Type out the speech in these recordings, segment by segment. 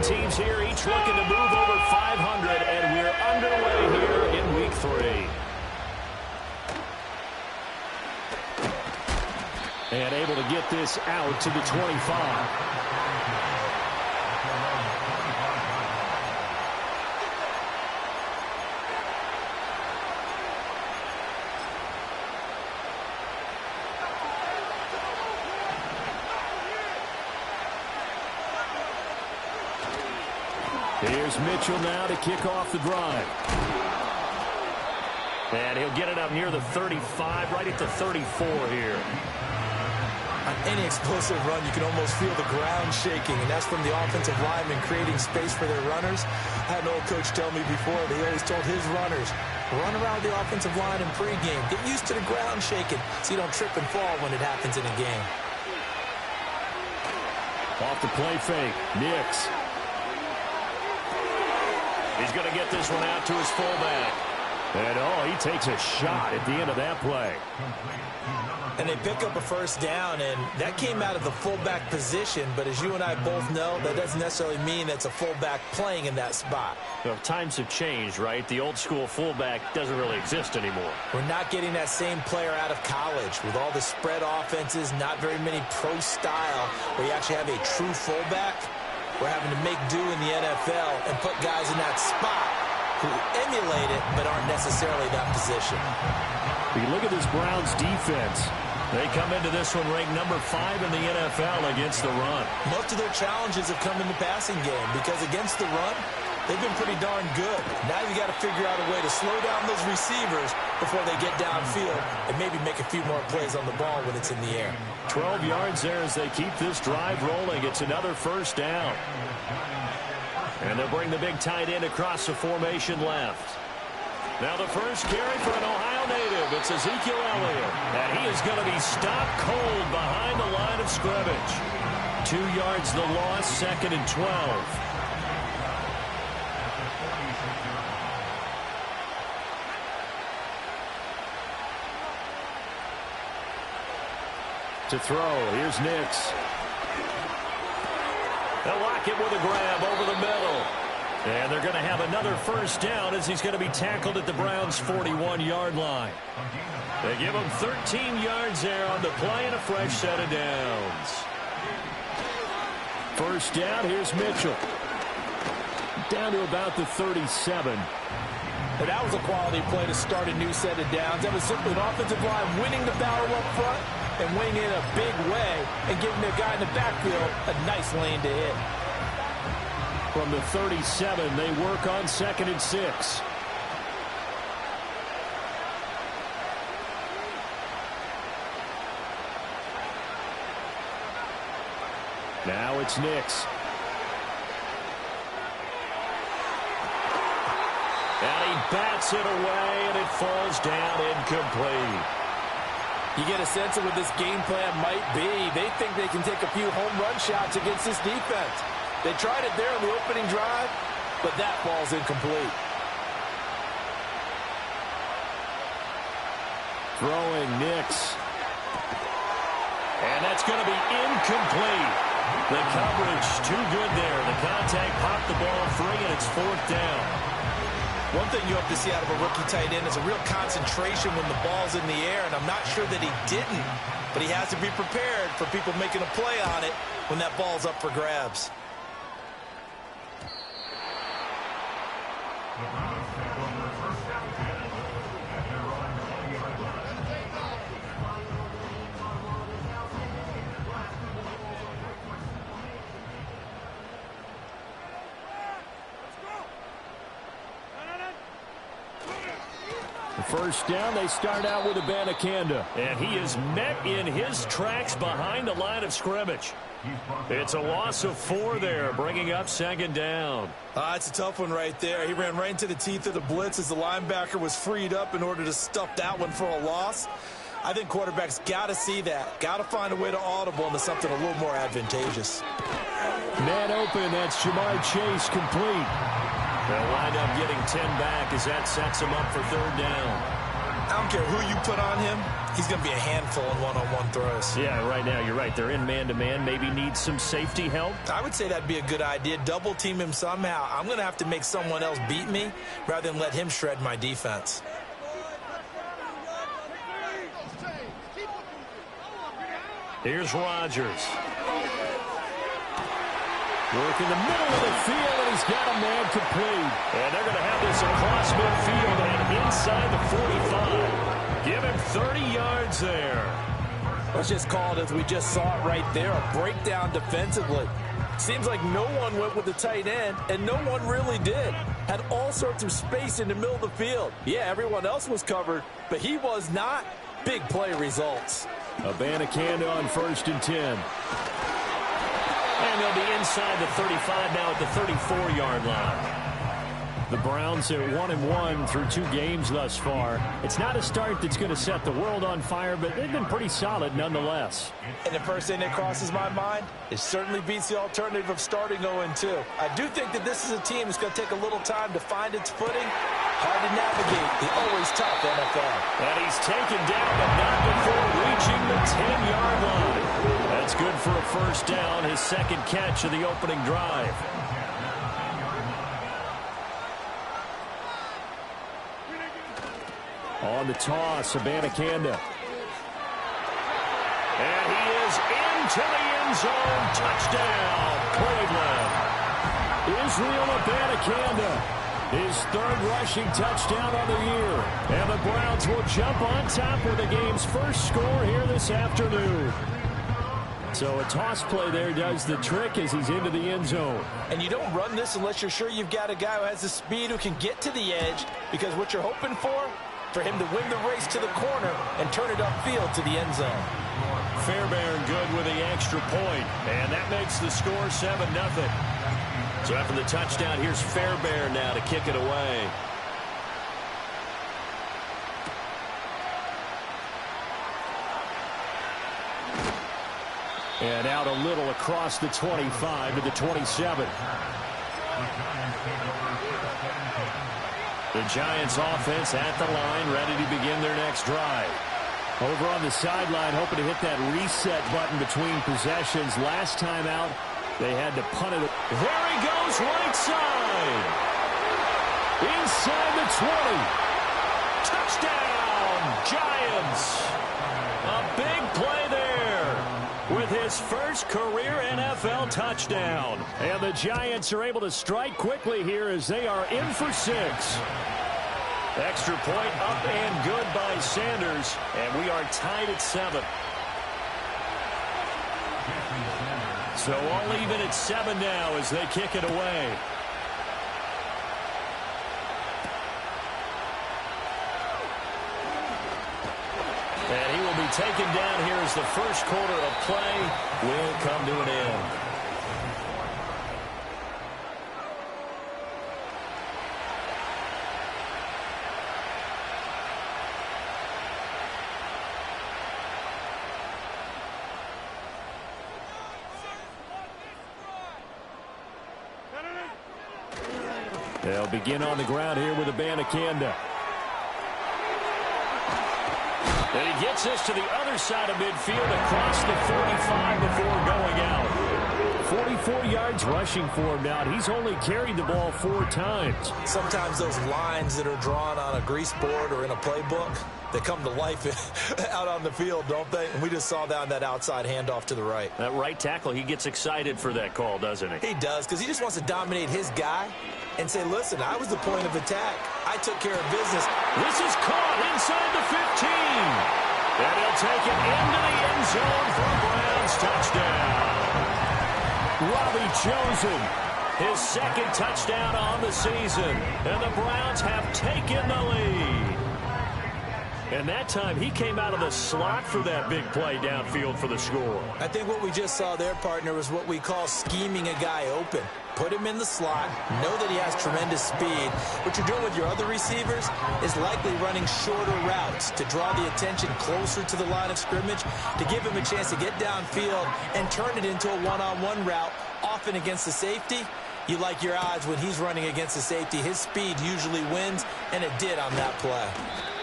teams here, each looking to move over 500, and we're underway here in Week 3. And able to get this out to the 25. Here's Mitchell now to kick off the drive. And he'll get it up near the 35, right at the 34 here. On any explosive run, you can almost feel the ground shaking, and that's from the offensive linemen creating space for their runners. I had an old coach tell me before, he always told his runners, run around the offensive line in pregame. Get used to the ground shaking so you don't trip and fall when it happens in a game. Off the play fake, Nix. He's going to get this one out to his fullback. And, he takes a shot at the end of that play. And they pick up a first down, and that came out of the fullback position. But as you and I both know, that doesn't necessarily mean that's a fullback playing in that spot. Well, times have changed, right? The old school fullback doesn't really exist anymore. We're not getting that same player out of college. With all the spread offenses, not very many pro style, where you actually have a true fullback. We're having to make do in the NFL and put guys in that spot who emulate it but aren't necessarily that position. You look at this Browns defense. They come into this one ranked number 5 in the NFL against the run. Most of their challenges have come in the passing game because against the run, they've been pretty darn good. Now you got to figure out a way to slow down those receivers before they get downfield and maybe make a few more plays on the ball when it's in the air. 12 yards there as they keep this drive rolling. It's another first down. And they'll bring the big tight end across the formation left. Now the first carry for an Ohio native. It's Ezekiel Elliott. And he is going to be stopped cold behind the line of scrimmage. 2 yards the loss, 2nd and 12. To throw, here's Nix. They'll lock it with a grab over the middle. And they're going to have another first down as he's going to be tackled at the Browns' 41-yard line. They give him 13 yards there on the play and a fresh set of downs. First down, here's Mitchell. Down to about the 37. But that was a quality play to start a new set of downs. That was simply an offensive line winning the battle up front and winning in a big way and giving the guy in the backfield a nice lane to hit. From the 37, they work on 2nd and 6. Now it's Nix. And he bats it away, and it falls down incomplete. You get a sense of what this game plan might be. They think they can take a few home run shots against this defense. They tried it there on the opening drive, but that falls incomplete. Throwing Nix. And that's going to be incomplete. The coverage too good there. The contact popped the ball free, and it's 4th down. One thing you have to see out of a rookie tight end is a real concentration when the ball's in the air, and I'm not sure that he didn't, but he has to be prepared for people making a play on it when that ball's up for grabs. First down, they start out with Abanikanda. And he is met in his tracks behind the line of scrimmage. It's a loss of 4 there, bringing up 2nd down. It's a tough one right there. He ran right into the teeth of the blitz as the linebacker was freed up in order to stuff that one for a loss. I think quarterbacks got to see that. Got to find a way to audible into something a little more advantageous. Man open, that's Jamar Chase complete. They'll wind up getting 10 back as that sets him up for 3rd down. I don't care who you put on him, he's going to be a handful in one-on-one throws. Yeah, right now you're right. They're in man-to-man. Maybe need some safety help. I would say that'd be a good idea. Double team him somehow. I'm going to have to make someone else beat me rather than let him shred my defense. Here's Rodgers. Work in the middle of the field, and he's got a man complete. And they're going to have this across midfield and inside the 45. Give him 30 yards there. Let's just call it as we just saw it right there, a breakdown defensively. Seems like no one went with the tight end, and no one really did. Had all sorts of space in the middle of the field. Yeah, everyone else was covered, but he was not. Big play results. Abanikanda on 1st and 10. And they'll be inside the 35 now at the 34-yard line. The Browns are 1-1 through 2 games thus far. It's not a start that's going to set the world on fire, but they've been pretty solid nonetheless. And the first thing that crosses my mind, it certainly beats the alternative of starting 0-2. I do think that this is a team that's going to take a little time to find its footing. Hard to navigate the always tough NFL. And he's taken down, but not before reaching the 10-yard line. That's good for a first down, his second catch of the opening drive. On the toss, Abanikanda. And he is into the end zone. Touchdown, Cleveland. Israel Abanikanda. His 3rd rushing touchdown on the year. And the Browns will jump on top with the game's first score here this afternoon. So a toss play there does the trick as he's into the end zone. And you don't run this unless you're sure you've got a guy who has the speed who can get to the edge, because what you're hoping for him to win the race to the corner and turn it upfield to the end zone. Fairbairn good with the extra point, and that makes the score 7-0. So after the touchdown, here's Fairbairn now to kick it away. And out a little across the 25 to the 27. The Giants offense at the line, ready to begin their next drive. Over on the sideline, hoping to hit that reset button between possessions. Last time out, they had to punt it. There he goes, right side. Inside the 20. Touchdown, Giants. A big play there with his first career NFL touchdown. And the Giants are able to strike quickly here as they are in for 6. Extra point up and good by Sanders, and we are tied at 7. So all even at 7 now as they kick it away. And he will be taken down here as the first quarter of play will come to an end. They'll begin on the ground here with Abanikanda. And he gets us to the other side of midfield across the 45 before going out. 44 yards rushing for him now. He's only carried the ball 4 times. Sometimes those lines that are drawn on a grease board or in a playbook, they come to life out on the field, don't they? And we just saw that outside handoff to the right. That right tackle, he gets excited for that call, doesn't he? He does, because he just wants to dominate his guy and say, listen, I was the point of attack. I took care of business. This is caught inside the 15. And he'll take it into the end zone for a Browns touchdown. Robbie Chosen, his 2nd touchdown on the season. And the Browns have taken the lead. And that time he came out of the slot for that big play downfield for the score. I think what we just saw there, partner, was what we call scheming a guy open. Put him in the slot, know that he has tremendous speed. What you're doing with your other receivers is likely running shorter routes to draw the attention closer to the line of scrimmage, to give him a chance to get downfield and turn it into a one-on-one route, often against the safety. You like your odds when he's running against the safety. His speed usually wins, and it did on that play.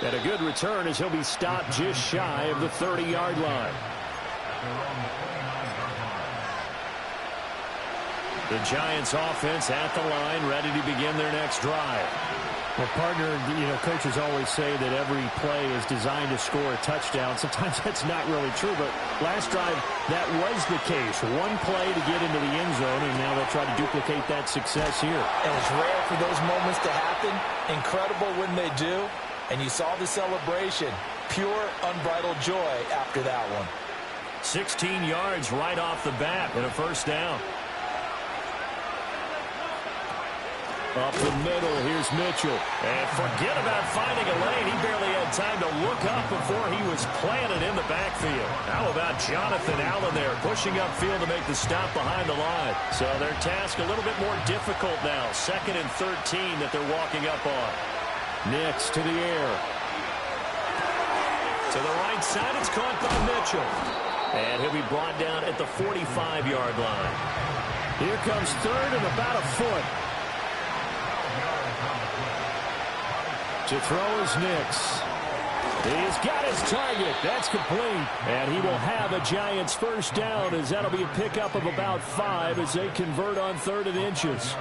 And a good return as he'll be stopped just shy of the 30-yard line. The Giants offense at the line, ready to begin their next drive. Well, partner, coaches always say that every play is designed to score a touchdown. Sometimes that's not really true, but last drive, that was the case. One play to get into the end zone, and now they'll try to duplicate that success here. And it's rare for those moments to happen. Incredible when they do. And you saw the celebration. Pure, unbridled joy after that one. 16 yards right off the bat and a first down. Up the middle, here's Mitchell. And forget about finding a lane. He barely had time to look up before he was planted in the backfield. How about Jonathan Allen there, pushing upfield to make the stop behind the line. So their task a little bit more difficult now. 2nd and 13 that they're walking up on. Next to the air. To the right side, it's caught by Mitchell. And he'll be brought down at the 45-yard line. Here comes 3rd and about a foot. To throw is Nix. He's got his target. That's complete. And he will have a Giants first down, as that'll be a pickup of about 5 as they convert on 3rd and inches.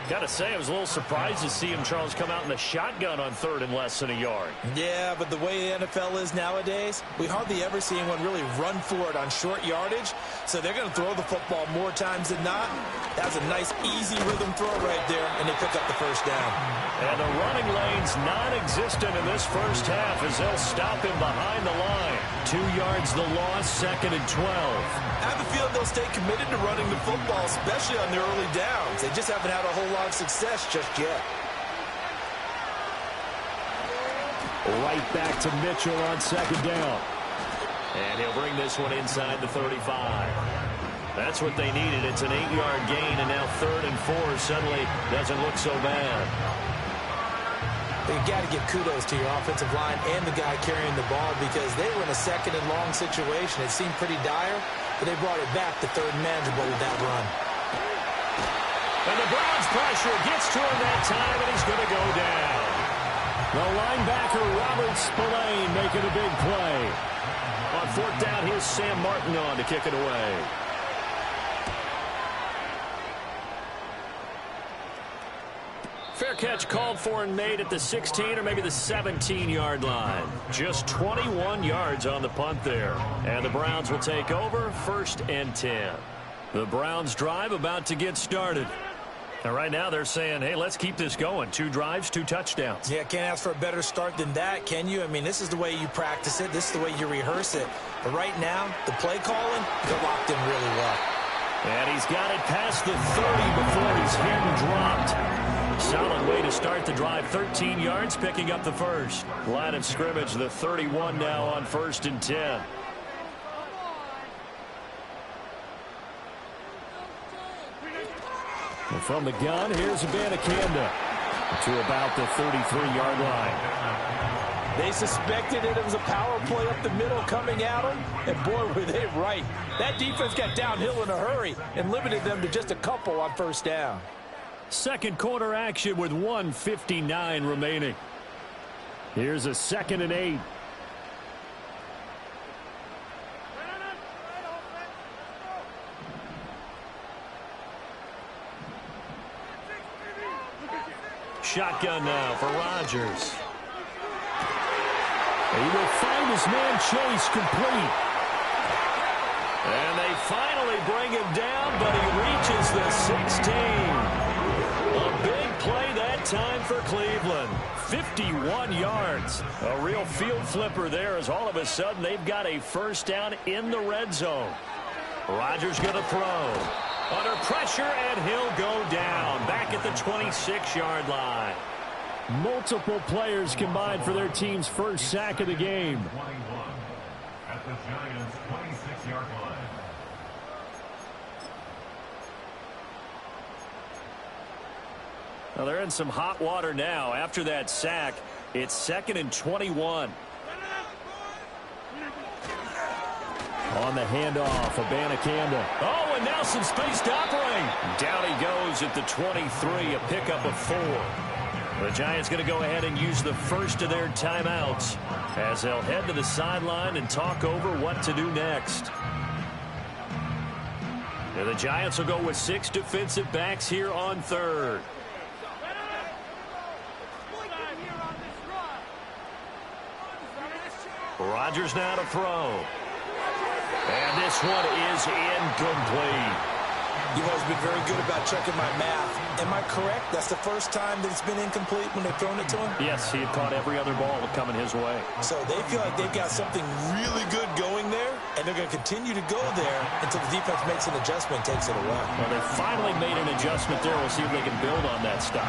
Got to say, I was a little surprised to see him, Charles, come out in the shotgun on 3rd and less than a yard. Yeah, but the way the NFL is nowadays, we hardly ever see anyone really run for it on short yardage. So they're going to throw the football more times than not. That was a nice, easy rhythm throw right there, and they pick up the first down. And the running lane's non-existent in this first half as they'll stop him behind the line. 2 yards the loss, 2nd and 12. I have a feeling they'll stay committed to running the football, especially on their early downs. They just haven't had a whole lot of success just yet. Right back to Mitchell on 2nd down. And he'll bring this one inside the 35. That's what they needed. It's an 8-yard gain, and now 3rd and 4 suddenly doesn't look so bad. You've got to give kudos to your offensive line and the guy carrying the ball, because they were in a 2nd and long situation. It seemed pretty dire, but they brought it back to 3rd and manageable with that run. And the Browns pressure gets to him that time, and he's going to go down. The linebacker, Robert Spillane, making a big play. On 4th down, here's Sam Martin on to kick it away. Fair catch called for and made at the 16 or maybe the 17-yard line. Just 21 yards on the punt there. And the Browns will take over, 1st and 10. The Browns drive about to get started. And right now they're saying, hey, let's keep this going. 2 drives, 2 touchdowns. Yeah, can't ask for a better start than that, can you? I mean, this is the way you practice it. This is the way you rehearse it. But right now, the play calling, they're locked in really well. And he's got it past the 30 before he's hit and dropped. Solid way to start the drive. 13 yards, picking up the first. Line of scrimmage, the 31 now on 1st and 10. And from the gun, here's Abanikanda to about the 33-yard line. They suspected it was a power play up the middle coming at them, and boy, were they right. That defense got downhill in a hurry and limited them to just a couple on 1st down. Second quarter action with 1:59 remaining. Here's a 2nd and 8. Shotgun now for Rodgers. He will find his man Chase complete. And they finally bring him down, but he reaches the 16. A big play that time for Cleveland. 51 yards. A real field flipper there, as all of a sudden they've got a first down in the red zone. Rodgers going to throw. Under pressure, and he'll go down. Back at the 26-yard line. Multiple players combined for their team's first sack of the game. 21 at the Giants' 26-yard line. Well, they're in some hot water now. After that sack, it's 2nd and 21. On the handoff, Abanikanda. Oh, and now some space to operate. Down he goes goes at the 23, a pickup of 4. The Giants going to go ahead and use the first of their timeouts as they'll head to the sideline and talk over what to do next. And the Giants will go with 6 defensive backs here on third. Rodgers now to throw. And this one is incomplete. You've always been very good about checking my math. Am I correct? That's the first time that it's been incomplete when they've thrown it to him? Yes, he had caught every other ball coming his way. So they feel like they've got something really good going there, and they're going to continue to go there until the defense makes an adjustment and takes it away. Well, they finally made an adjustment there. We'll see if they can build on that stop.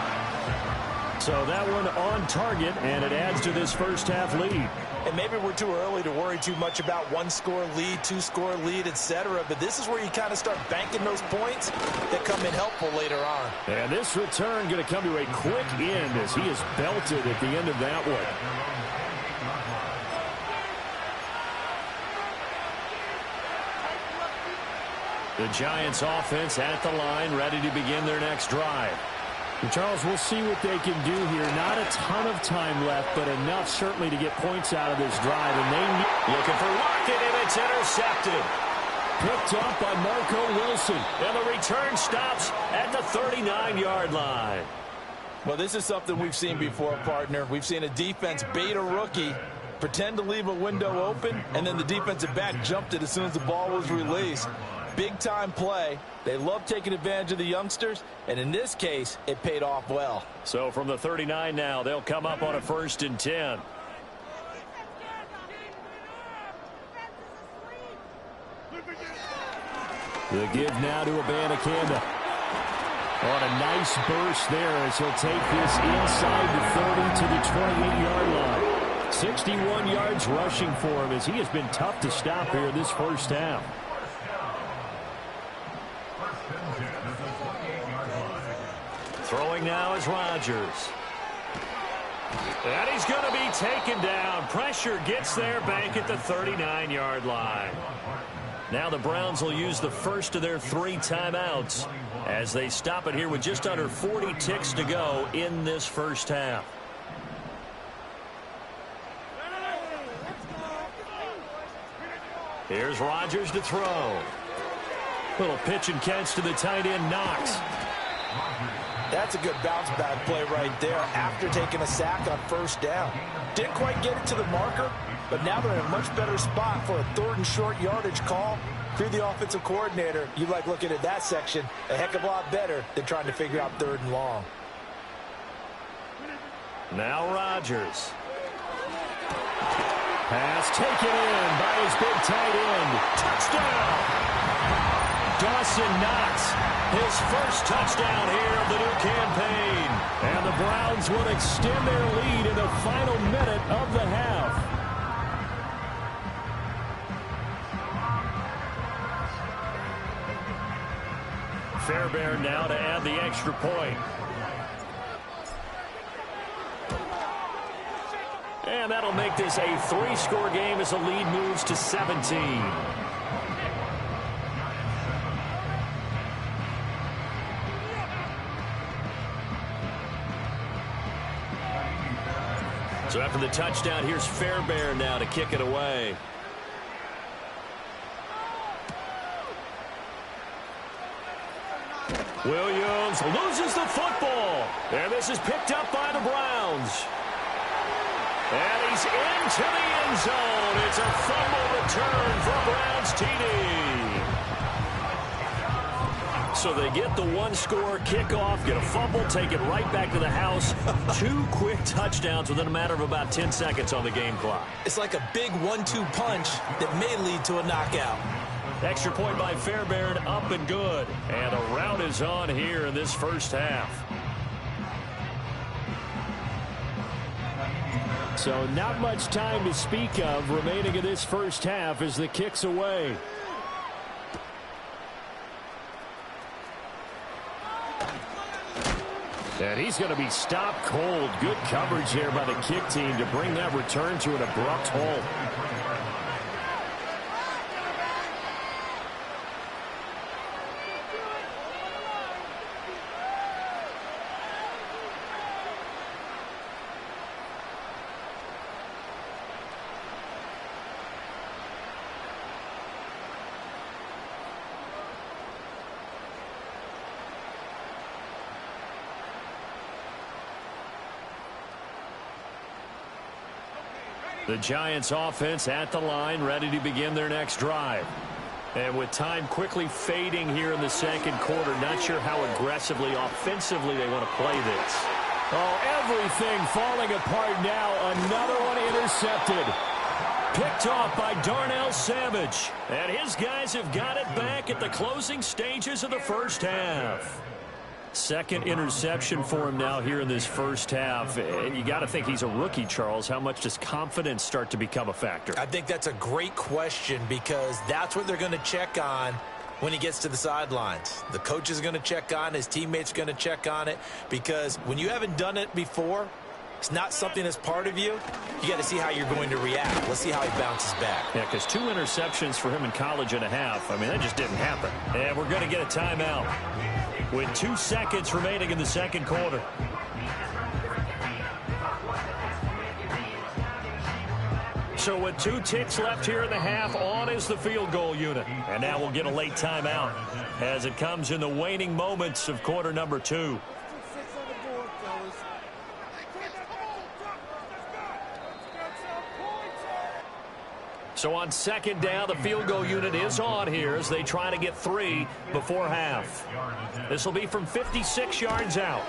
So that one on target, and it adds to this first half lead. And maybe we're too early to worry too much about 1-score lead, 2-score lead, etc. But this is where you kind of start banking those points that come in helpful later on. And this return going to come to a quick end as he is belted at the end of that one. The Giants offense at the line, ready to begin their next drive. And Charles, we'll see what they can do here. Not a ton of time left, but enough certainly to get points out of this drive. And they looking for Lockett, and it's intercepted. Picked up by Marco Wilson. And the return stops at the 39-yard line. Well, this is something we've seen before, partner. We've seen a defense bait a rookie, pretend to leave a window open, and then the defensive back jumped it as soon as the ball was released. Big-time play. They love taking advantage of the youngsters, and in this case, it paid off well. So from the 39 now, they'll come up on a 1st and 10. The give now to Abanikanda. On a nice burst there as he'll take this inside the 30 to the 28-yard line. 61 yards rushing for him as he has been tough to stop here this first half. Throwing now is Rodgers. And he's going to be taken down. Pressure gets there back at the 39-yard line. Now the Browns will use the first of their 3 timeouts as they stop it here with just under 40 ticks to go in this first half. Here's Rodgers to throw. Little pitch and catch to the tight end, Knox. That's a good bounce-back play right there after taking a sack on 1st down. Didn't quite get it to the marker, but now they're in a much better spot for a 3rd and short yardage call. If you're the offensive coordinator, you like looking at that section a heck of a lot better than trying to figure out 3rd and long. Now Rodgers. Pass taken in by his big tight end. Touchdown! Dawson Knox, his first touchdown here of the new campaign. And the Browns will extend their lead in the final minute of the half. Fairbairn now to add the extra point. And that'll make this a 3-score game as the lead moves to 17. So after the touchdown, here's Fairbairn now to kick it away. Williams loses the football. And this is picked up by the Browns. And he's into the end zone. It's a fumble return for Browns TD. So they get the 1-score kickoff, get a fumble, take it right back to the house. 2 quick touchdowns within a matter of about 10 seconds on the game clock. It's like a big 1-2 punch that may lead to a knockout. Extra point by Fairbairn, up and good. And a rout is on here in this first half. So not much time to speak of remaining in this first half as the kick's away. And he's going to be stopped cold. Good coverage here by the kick team to bring that return to an abrupt halt. The Giants offense at the line, ready to begin their next drive. And with time quickly fading here in the second quarter, not sure how aggressively, offensively they want to play this. Oh, everything falling apart now. Another one intercepted. Picked off by Darnell Savage. And his guys have got it back at the closing stages of the first half. Second interception for him now here in this first half. You got to think he's a rookie, Charles. How much does confidence start to become a factor? I think that's a great question because that's what they're going to check on when he gets to the sidelines. The coach is going to check on, his teammates are going to check on it, because when you haven't done it before, it's not something that's part of you. You got to see how you're going to react. Let's see how he bounces back. Yeah, because 2 interceptions for him in college and a half. I mean, that just didn't happen. And we're going to get a timeout with 2 seconds remaining in the second quarter. So with 2 ticks left here in the half, on is the field goal unit. And now we'll get a late timeout as it comes in the waning moments of quarter number 2. So on second down, the field goal unit is on here as they try to get 3 before half. This will be from 56 yards out.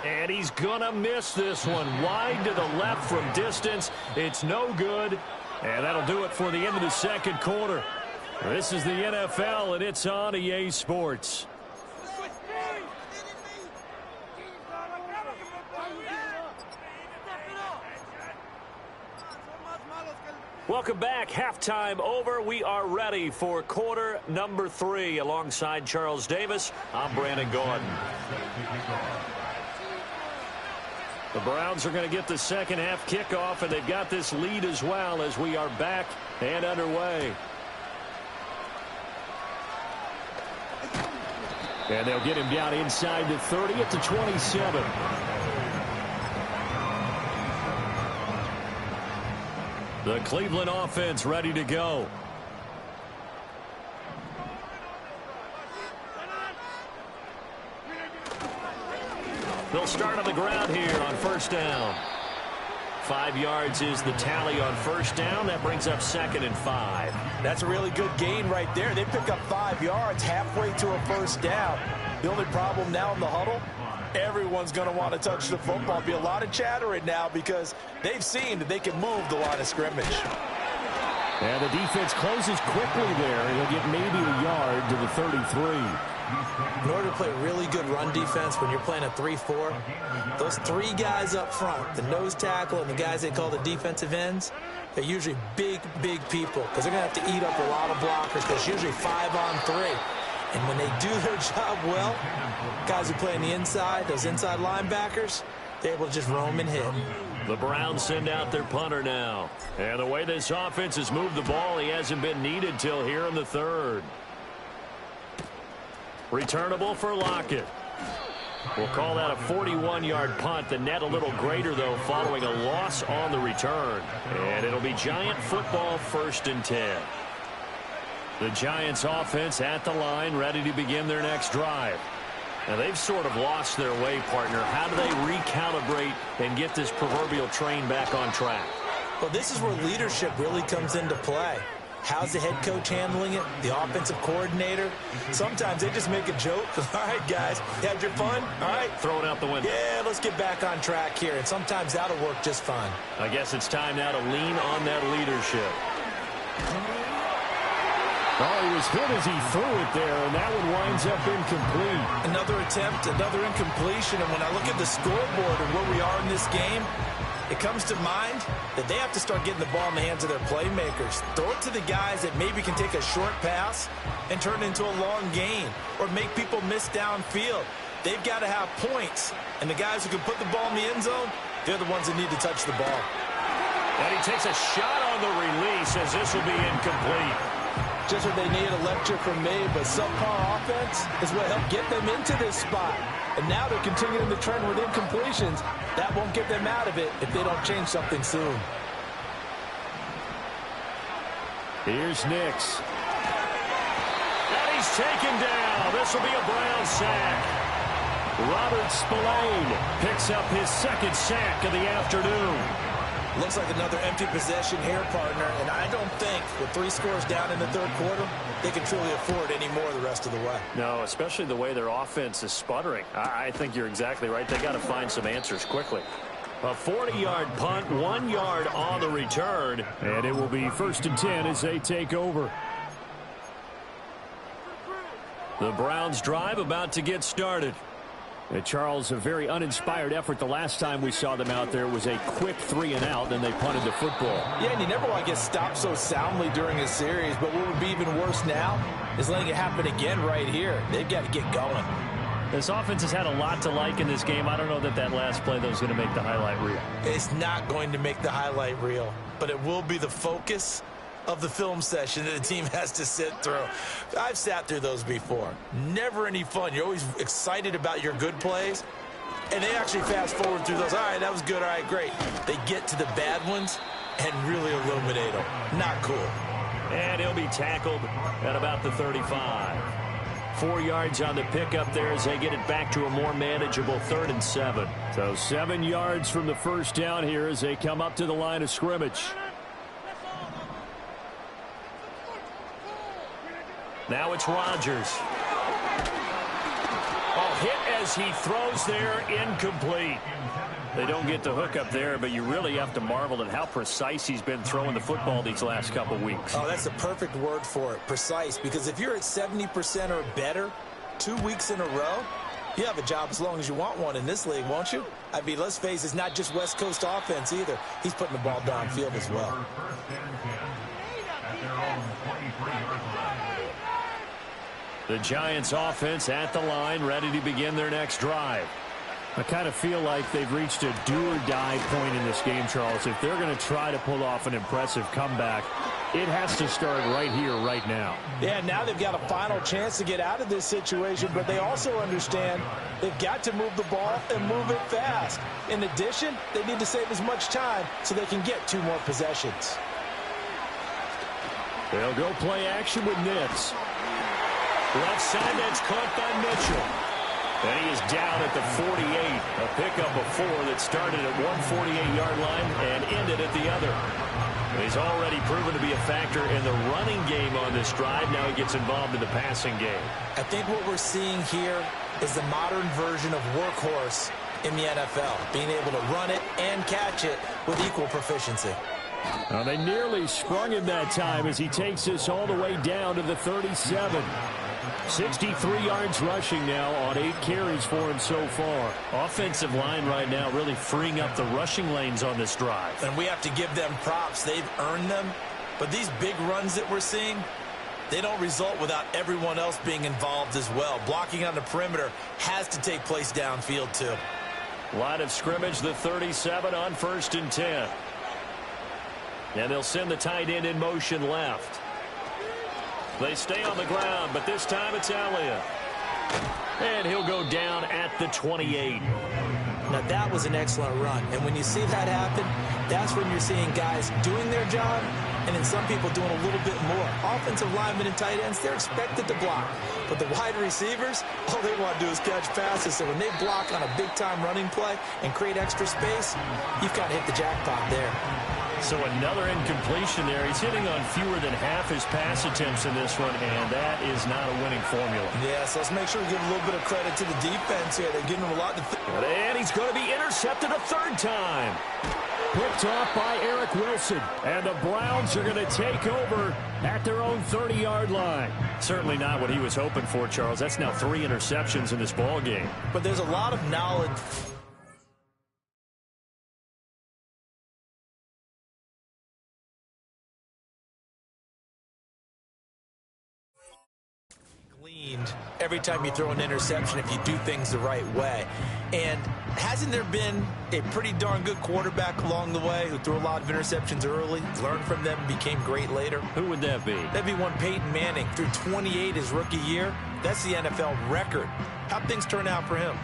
And he's going to miss this one. Wide to the left from distance. It's no good. And that'll do it for the end of the second quarter. This is the NFL, and it's on EA Sports. Welcome back. Halftime over. We are ready for quarter number 3. Alongside Charles Davis, I'm Brandon Gordon. The Browns are going to get the second half kickoff, and they've got this lead as well as we are back and underway. And they'll get him down inside the 30 at the 27. The Cleveland offense ready to go. They'll start on the ground here on first down. 5 yards is the tally on first down. That brings up 2nd and 5. That's a really good gain right there. They pick up 5 yards halfway to a first down. The only problem now in the huddle, everyone's going to want to touch the football. Be a lot of chattering now because they've seen that they can move the line of scrimmage. And the defense closes quickly there. He'll get maybe a yard to the 33. In order to play really good run defense when you're playing a 3-4, those 3 guys up front, the nose tackle and the guys they call the defensive ends, they're usually big, big people because they're going to have to eat up a lot of blockers. There's usually 5 on 3. And when they do their job well, guys who play on the inside, those inside linebackers, they're able to just roam and hit. The Browns send out their punter now. And the way this offense has moved the ball, he hasn't been needed till here in the 3rd. Returnable for Lockett. We'll call that a 41-yard punt. The net a little greater, though, following a loss on the return. And it'll be Giant football, 1st and 10. The Giants offense at the line, ready to begin their next drive. Now, they've sort of lost their way, partner. How do they recalibrate and get this proverbial train back on track? Well, this is where leadership really comes into play. How's the head coach handling it? The offensive coordinator? Sometimes they just make a joke. All right, guys, you had your fun? All right. Throw it out the window. Yeah, let's get back on track here. And sometimes that'll work just fine. I guess it's time now to lean on that leadership. Oh, he was hit as he threw it there, and that one winds up incomplete. Another attempt, another incompletion. And when I look at the scoreboard and where we are in this game, it comes to mind that they have to start getting the ball in the hands of their playmakers. Throw it to the guys that maybe can take a short pass and turn it into a long gain or make people miss downfield. They've got to have points. And the guys who can put the ball in the end zone, they're the ones that need to touch the ball. And he takes a shot on the release as this will be incomplete. Just what they need, a lecture from me, but subpar offense is what helped get them into this spot. And now they're continuing the trend with incompletions. That won't get them out of it if they don't change something soon. Here's Nix. And he's taken down. This will be a Brown sack. Robert Spillane picks up his 2nd sack of the afternoon. Looks like another empty possession here, partner. And I don't think with 3 scores down in the third quarter, they can truly afford any more the rest of the way. No, especially the way their offense is sputtering. I think you're exactly right. They got to find some answers quickly. A 40-yard punt, 1 yard on the return. And it will be 1st and 10 as they take over. The Browns drive about to get started. And Charles, a very uninspired effort the last time we saw them out there. Was a quick 3 and out, then they punted the football. Yeah, and you never want to get stopped so soundly during a series, but what would be even worse now is letting it happen again right here. They've got to get going. This offense has had a lot to like in this game. I don't know that last play, though, is going to make the highlight reel. It's not going to make the highlight reel, but it will be the focus of the film session that the team has to sit through. I've sat through those before. Never any fun. You're always excited about your good plays, and they actually fast forward through those. All right, that was good. All right, great. They get to the bad ones and really illuminate them. Not cool. And he'll be tackled at about the 35. 4 yards on the pickup there as they get it back to a more manageable 3rd and 7. So 7 yards from the first down here as they come up to the line of scrimmage. Now it's Rodgers. Oh, hit as he throws there, incomplete. They don't get the hook up there, but you really have to marvel at how precise he's been throwing the football these last couple weeks. Oh, that's the perfect word for it, precise, because if you're at 70% or better 2 weeks in a row, you have a job as long as you want one in this league, won't you? I mean, let's face it, it's not just West Coast offense either. He's putting the ball downfield as well. The Giants offense at the line, ready to begin their next drive. I kind of feel like they've reached a do-or-die point in this game, Charles. If they're going to try to pull off an impressive comeback, it has to start right here, right now. Yeah, now they've got a final chance to get out of this situation, but they also understand they've got to move the ball and move it fast. In addition, they need to save as much time so they can get 2 more possessions. They'll go play action with Nitz. Left side, that's caught by Mitchell. And he is down at the 48. A pickup of 4 that started at 148-yard line and ended at the other. He's already proven to be a factor in the running game on this drive. Now he gets involved in the passing game. I think what we're seeing here is the modern version of workhorse in the NFL, being able to run it and catch it with equal proficiency. Well, they nearly sprung him that time as he takes this all the way down to the 37. 63 yards rushing now on 8 carries for him so far. Offensive line right now really freeing up the rushing lanes on this drive. And we have to give them props. They've earned them. But these big runs that we're seeing, they don't result without everyone else being involved as well. Blocking on the perimeter has to take place downfield too. Line of scrimmage, the 37 on 1st and 10. And they'll send the tight end in motion left. They stay on the ground, but this time it's Elliott. And he'll go down at the 28. Now that was an excellent run. And when you see that happen, that's when you're seeing guys doing their job and then some people doing a little bit more. Offensive linemen and tight ends, they're expected to block. But the wide receivers, all they want to do is catch passes. So when they block on a big-time running play and create extra space, you've got to hit the jackpot there. So another incompletion there. He's hitting on fewer than half his pass attempts in this one, and that is not a winning formula. Yeah, so let's make sure we give a little bit of credit to the defense here. They're giving him a lot to think. And he's going to be intercepted a 3rd time. Picked off by Eric Wilson. And the Browns are going to take over at their own 30-yard line. Certainly not what he was hoping for, Charles. That's now 3 interceptions in this ball game. But there's a lot of knowledge. Every time you throw an interception, if you do things the right way. And hasn't there been a pretty darn good quarterback along the way who threw a lot of interceptions early, learned from them, became great later? Who would that be? That'd be one Peyton Manning. Threw 28 his rookie year. That's the NFL record. How'd things turn out for him?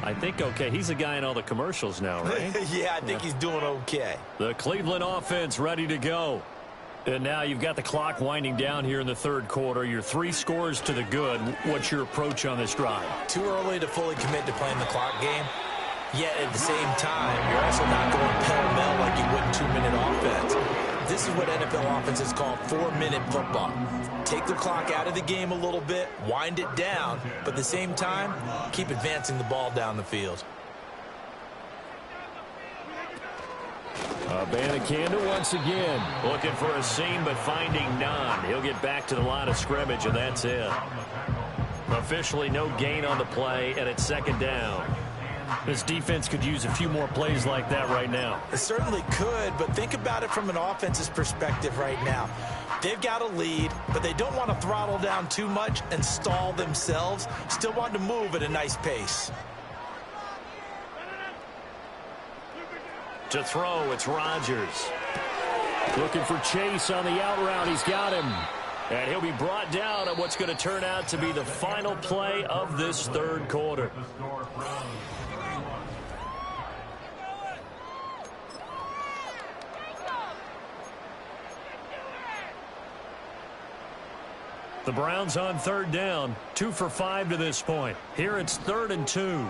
I think okay. He's a guy in all the commercials now, right? Yeah, I think he's doing okay. The Cleveland offense ready to go. And now you've got the clock winding down here in the 3rd quarter. You're 3 scores to the good. What's your approach on this drive? Too early to fully commit to playing the clock game. Yet at the same time, you're also not going pell-mell like you would in 2-minute offense. This is what NFL offenses call 4-minute football. Take the clock out of the game a little bit, wind it down, but at the same time, keep advancing the ball down the field. Abanikanda once again. Looking for a seam, but finding none. He'll get back to the line of scrimmage, and that's it. Officially no gain on the play, and it's second down. This defense could use a few more plays like that right now. It certainly could, but think about it from an offense's perspective right now. They've got a lead, but they don't want to throttle down too much and stall themselves. Still want to move at a nice pace. To throw, it's Rodgers. Looking for Chase on the out route. He's got him. And he'll be brought down on what's going to turn out to be the final play of this third quarter. The Browns on third down, 2 for 5 to this point. Here it's 3rd and 2.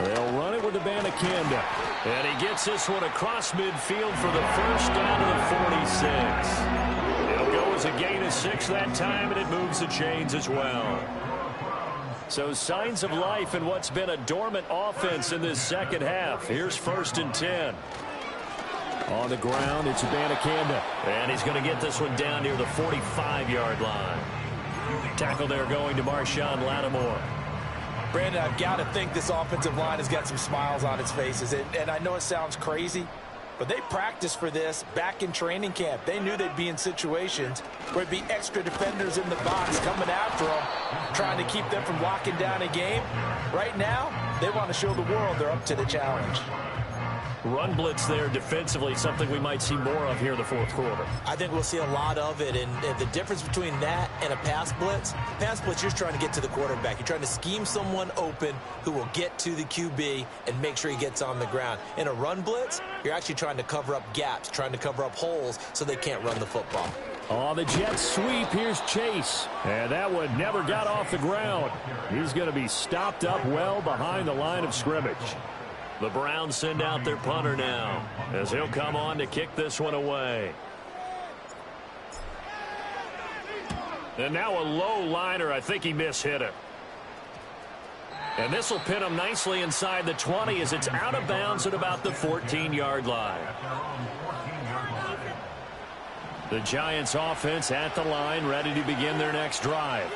They'll run it with Abanikanda. And he gets this one across midfield for the first down to the 46. It'll go as a gain of 6 that time, and it moves the chains as well. So signs of life in what's been a dormant offense in this second half. Here's 1st and 10. On the ground, it's Abanikanda. And he's going to get this one down near the 45-yard line. Tackle there going to Marshawn Lattimore. Brandon, I've got to think this offensive line has got some smiles on its faces. And I know it sounds crazy, but they practiced for this back in training camp. They knew they'd be in situations where it'd be extra defenders in the box coming after them, trying to keep them from locking down a game. Right now, they want to show the world they're up to the challenge. Run blitz there defensively, something we might see more of here in the fourth quarter. I think we'll see a lot of it, and the difference between that and a pass blitz, you're just trying to get to the quarterback. You're trying to scheme someone open who will get to the QB and make sure he gets on the ground. In a run blitz, you're actually trying to cover up gaps, trying to cover up holes so they can't run the football. On the jet sweep, here's Chase. And that one never got off the ground. He's going to be stopped up well behind the line of scrimmage. The Browns send out their punter now as he'll come on to kick this one away. And now a low liner. I think he mishit it. And this will pin him nicely inside the 20 as it's out of bounds at about the 14-yard line. The Giants offense at the line, ready to begin their next drive.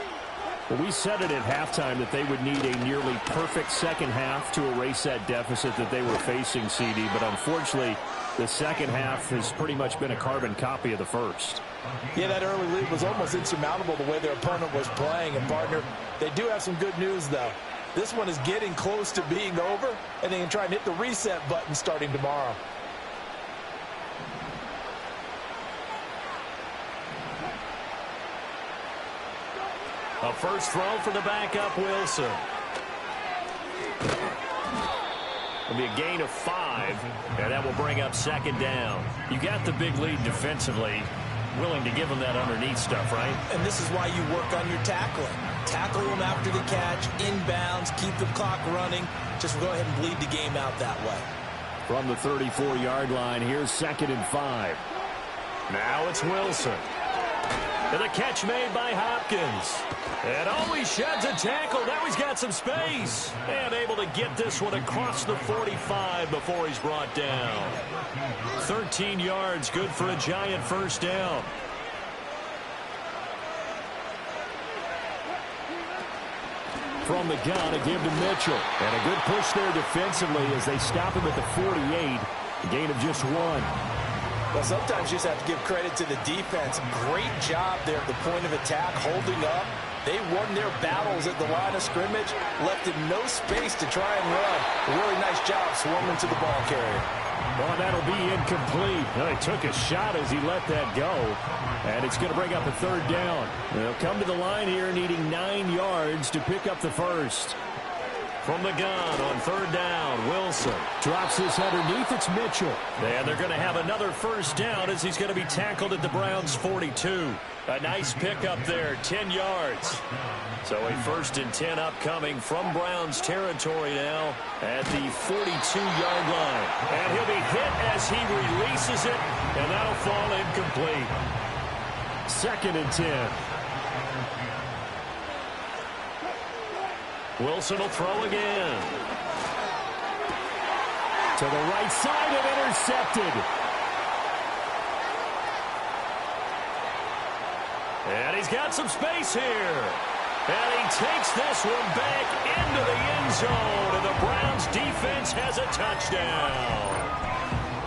Well, we said it at halftime that they would need a nearly perfect second half to erase that deficit that they were facing, CD. But unfortunately, the second half has pretty much been a carbon copy of the first. Yeah, that early lead was almost insurmountable the way their opponent was playing. And, partner, they do have some good news, though. This one is getting close to being over, and they can try and hit the reset button starting tomorrow. A first throw for the backup, Wilson. It'll be a gain of 5, and that will bring up second down. You got the big lead defensively, willing to give them that underneath stuff, right? And this is why you work on your tackling. Tackle them after the catch, inbounds, keep the clock running. Just go ahead and bleed the game out that way. From the 34-yard line, here's 2nd and 5. Now it's Wilson. And the catch made by Hopkins. And always sheds a tackle. Now he's got some space. And able to get this one across the 45 before he's brought down. 13 yards, good for a Giant first down. From the gun, a give to Mitchell. And a good push there defensively as they stop him at the 48. A gain of just 1. Well, sometimes you just have to give credit to the defense. Great job there at the point of attack, holding up. They won their battles at the line of scrimmage, left him no space to try and run. A really nice job swarming to the ball carrier. Well, that'll be incomplete. Well, he took a shot as he let that go. And it's going to bring up a 3rd down. They'll come to the line here needing 9 yards to pick up the first. From the gun on third down, Wilson. Drops this underneath. It's Mitchell. And they're going to have another first down as he's going to be tackled at the Browns' 42. A nice pickup there, 10 yards. So a 1st and 10 upcoming from Browns territory now at the 42-yard line. And he'll be hit as he releases it, and that'll fall incomplete. 2nd and 10. Wilson will throw again. To the right side and intercepted. And he's got some space here. And he takes this one back into the end zone. And the Browns defense has a touchdown.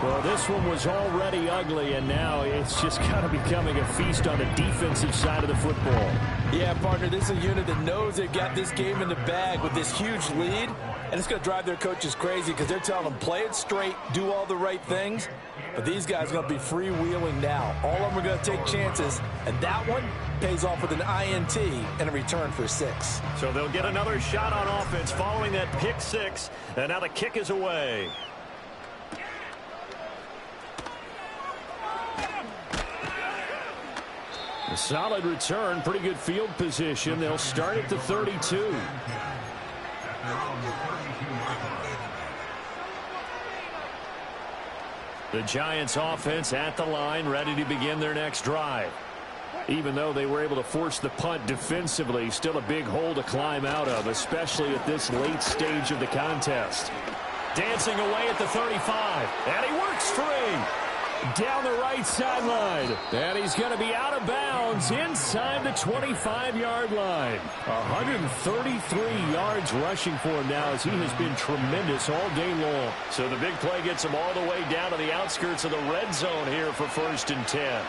Well, this one was already ugly, and now it's just kind of becoming a feast on the defensive side of the football. Yeah, partner, this is a unit that knows they've got this game in the bag with this huge lead, and it's going to drive their coaches crazy because they're telling them, play it straight, do all the right things. But these guys are going to be freewheeling now. All of them are going to take chances, and that one pays off with an INT and a return for 6. So they'll get another shot on offense following that pick 6, and now the kick is away. A solid return, pretty good field position. They'll start at the 32. The Giants offense at the line, ready to begin their next drive. Even though they were able to force the punt defensively, still a big hole to climb out of, especially at this late stage of the contest. Dancing away at the 35, and he works free. Down the right sideline. And he's going to be out of bounds inside the 25-yard line. 133 yards rushing for him now as he has been tremendous all day long. So the big play gets him all the way down to the outskirts of the red zone here for 1st and 10.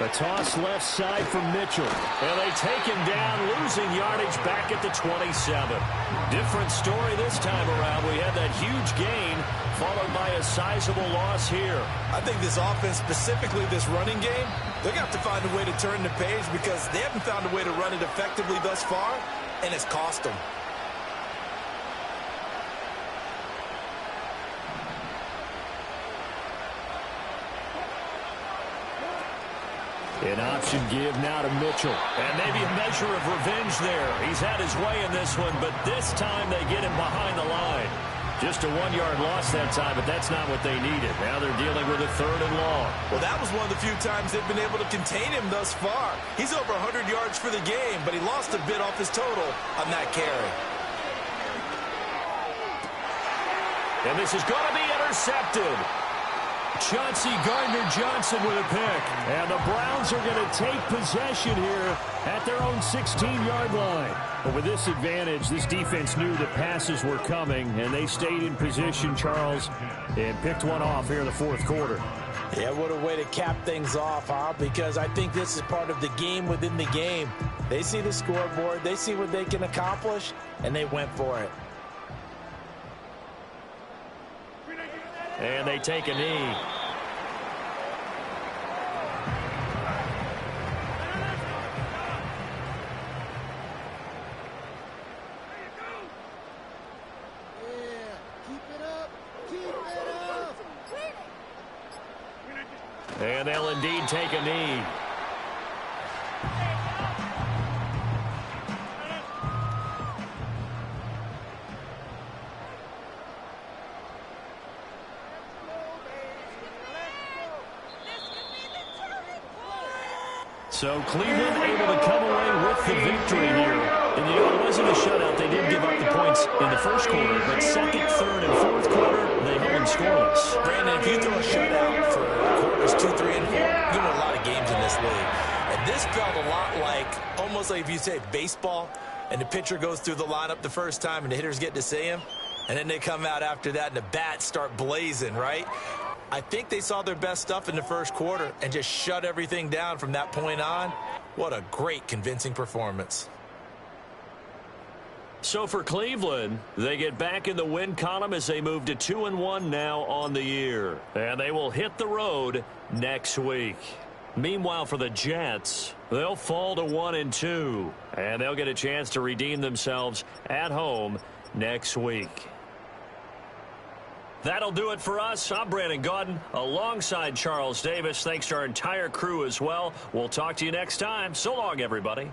A toss left side from Mitchell. And they take him down, losing yardage back at the 27. Different story this time around. We had that huge gain followed by a sizable loss here. I think this offense, specifically this running game, they're going to have to find a way to turn the page because they haven't found a way to run it effectively thus far, and it's cost them. An option give now to Mitchell. And maybe a measure of revenge there. He's had his way in this one, but this time they get him behind the line. Just a 1-yard loss that time, but that's not what they needed. Now they're dealing with a 3rd and long. Well, that was one of the few times they've been able to contain him thus far. He's over 100 yards for the game, but he lost a bit off his total on that carry. And this is going to be intercepted. Chauncey Gardner-Johnson with a pick. And the Browns are going to take possession here at their own 16-yard line. But with this advantage, this defense knew that passes were coming, and they stayed in position, Charles, and picked one off here in the 4th quarter. Yeah, what a way to cap things off, huh? Because I think this is part of the game within the game. They see the scoreboard, they see what they can accomplish, and they went for it. And they take a knee. And they'll indeed take a knee. So Cleveland able to come away with the victory here. And, you know, it wasn't a shutout. They did give up the points in the 1st quarter, but 2nd, 3rd, and 4th quarter, they held them scoreless. Brandon, if you throw a shutout for quarters 2, 3, and 4, you win a lot of games in this league. And this felt a lot like, almost like if you say baseball, and the pitcher goes through the lineup the first time, and the hitters get to see him, and then they come out after that, and the bats start blazing, right? I think they saw their best stuff in the 1st quarter and just shut everything down from that point on. What a great, convincing performance. So for Cleveland, they get back in the win column as they move to 2-1 now on the year. And they will hit the road next week. Meanwhile, for the Jets, they'll fall to 1-2. And they'll get a chance to redeem themselves at home next week. That'll do it for us. I'm Brandon Gaudin alongside Charles Davis. Thanks to our entire crew as well. We'll talk to you next time. So long, everybody.